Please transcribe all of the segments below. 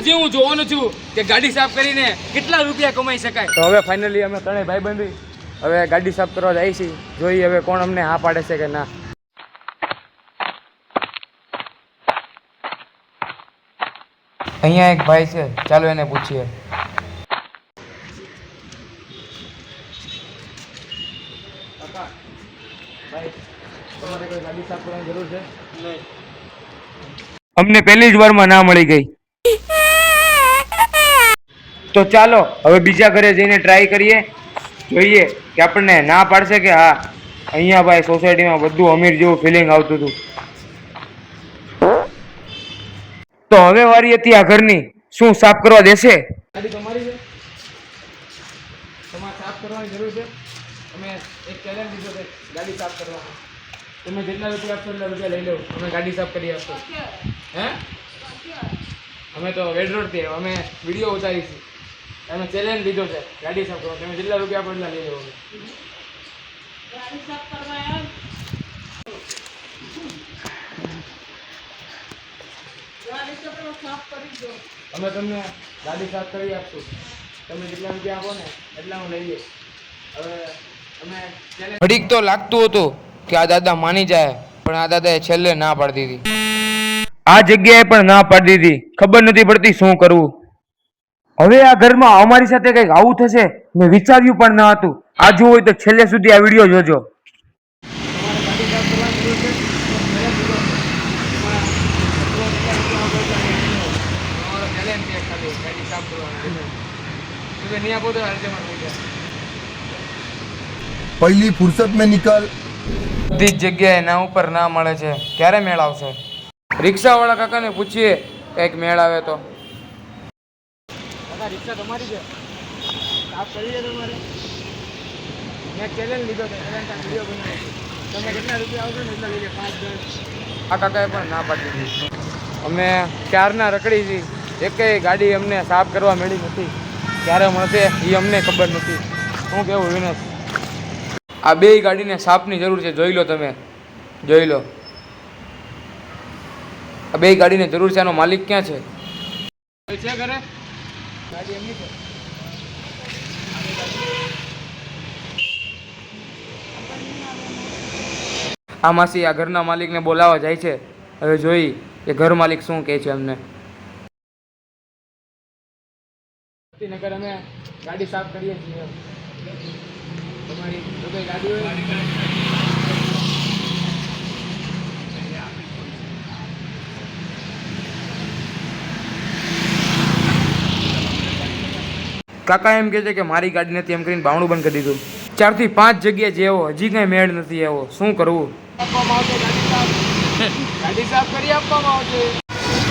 હજી હું જોવાનું છું કે ગાડી સાફ કરીને કેટલા રૂપિયા કમાઈ શકાય. તો હવે ફાઇનલી અમે ત્રણેય ભાઈબંધી હવે ગાડી સાફ કરવા જાય છીએ. જોઈએ હવે કોણ અમને હા પાડે છે કે ના. અહીંયા એક ભાઈ છે, ચાલો એને પૂછીએ. તમારે કોઈ ગાડી સાફ કરવાની જરૂર છે? નહીં. અમને પહેલી જ વારમાં ના મળી ગઈ. તો ચાલો હવે બીજા ઘરે જઈને ટ્રાય કરીએ, જોઈએ કે આપણને ના પાડશે કે હા. અહીંયા ભાઈ સોસાયટીમાં બધું અમીર જેવું ફિલિંગ આવતું હતું. તો હવે વારી હતી આ ઘરની. શું સાફ કરવા દેશે? ગાડી તમારી છે, તમારે સાફ કરવાની જરૂર છે. અમે એક ચેલેન્જ લીધો છે ગાડી સાફ કરવાનો. તમે જેટલા રૂપિયા આપશો એટલા રૂપિયા લઈ લો, અમે ગાડી સાફ કરી આપશો. હે અમે તો વેડ રોડ થી અમે વિડીયો ઉતારીશું. અમે ચેલેન્જ લીધો છે ગાડી સાફ કરવાનો. તમે જેટલા રૂપિયા આપો એટલા લઈ લો. ગાડી સાફ કરવા અમે તમને ગાડી સાફ કરી આપશું. તમે જેટલા રૂપિયા આપો ને એટલા હું લઈએ. હવે અમે ઘડીક તો લાગતું હતું કે આ દાદા માની જાય, પણ આ દાદાએ છેલ્લે ના પાડી દીધી. આ જગ્યાએ પણ ના પાડી દીધી. ખબર નથી પડતી શું કરવું. હવે આ ઘરમાં અમારી સાથે કંઈક આવું થશે મેં વિચાર્યું પણ ન હતું. આ જોવું હોય તો છેલ્લે સુધી આ વિડીયો જોજો. पहली फुर्सत में निकल. બધી જ જગ્યાએ ના ઉપર ના મળે છે. ક્યારે મેળ આવશે? રિક્ષાવાળા કાકાને પૂછીએ કંઈક મેળ આવે તો. કાકા રિક્ષા તમારી છે, સાફ કરી છે તમારે? મેં ચેલેન્જ લીધો છે, વિડીયો બનાવ્યો. તમે કેટલા રૂપિયા આવશો ને એટલા લઈ લે. 5-10. આ કાકાએ પણ ના પાડી દીધી. અમે ક્યારના રખડી છીએ, એકેય ગાડી અમને સાફ કરવા મળી નથી. ક્યારે મળશે એ અમને ખબર નથી. શું કેવું વિનેશ? આ બે ગાડીને સાફની જરૂર છે. જોઈ લો, તમે જોઈ લો. આ બે ગાડીને જરૂર છે. આનો માલિક ક્યાં છે? છે ઘરે? ગાડી એમની છે. આ માસી આ ઘરના માલિકને બોલાવવા જાય છે. હવે જોઈ કે ઘર માલિક શું કહે છે અમને. નગર અમે ગાડી સાફ કરીએ છીએ. તમારી કોઈ ગાડી હોય? કાકા એમ કહે છે કે મારી ગાડી નથી એમ કરીને બાવણું બંધ કરી દીધું. 4 થી 5 જગ્યાએ જેવો હજી કઈ મેળ નથી આવ્યો. શું કરવું? ગાડી સાફ કરી આપવામાં આવશે.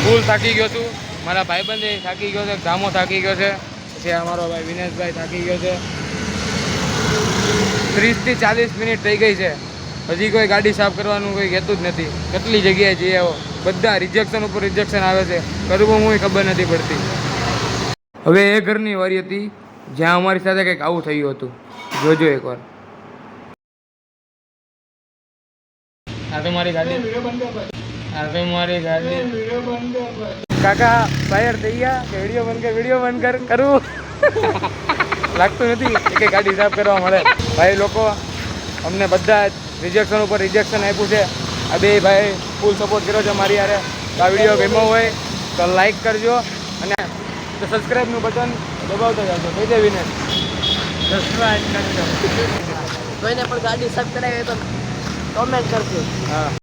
ફૂલ થાકી ગયો છું. મારા ભાઈબંધ થાકી ગયો છે, ગામો થાકી ગયો છે, પછી અમારો ભાઈ વિનેશભાઈ થાકી ગયો છે. 30 થી 40 મિનિટ થઈ ગઈ છે, હજી કોઈ ગાડી સાફ કરવાનું કોઈ કહેતું જ નથી. કેટલી જગ્યાએ જઈએ આવો, બધા રિજેક્શન ઉપર રિજેક્શન આવે છે. કરવું હું ખબર નથી પડતી. હવે એ ઘરની વારી હતી જ્યાં અમારી સાથે કંઈક આવું થયું હતું. જોજો એકવાર. આ તો મારી ગાડી. આ તો મારી ગાડી. કાકા ફાયર થઈ ગયા કે વિડીયો બંધ કર, વિડીયો બંધ કર. કરવું લાગતું નથી કે ગાડી સાફ કરવા મળે. ભાઈ લોકો અમને બધા જ રિજેક્શન ઉપર રિજેક્શન આપ્યું છે. આ બે ભાઈ ફૂલ સપોર્ટ કર્યો છે મારી યારે. આ વિડીયો ગમ્યો હોય તો લાઈક કરજો અને સબસ્ક્રાઈબનું બટન દબાવતા જાજો. કહી દે વિનેશ, સબસ્ક્રાઈબ કરજો. કોઈને પણ ગાડી સાફ કરાવી તો કમેન્ટ કરજો. હા.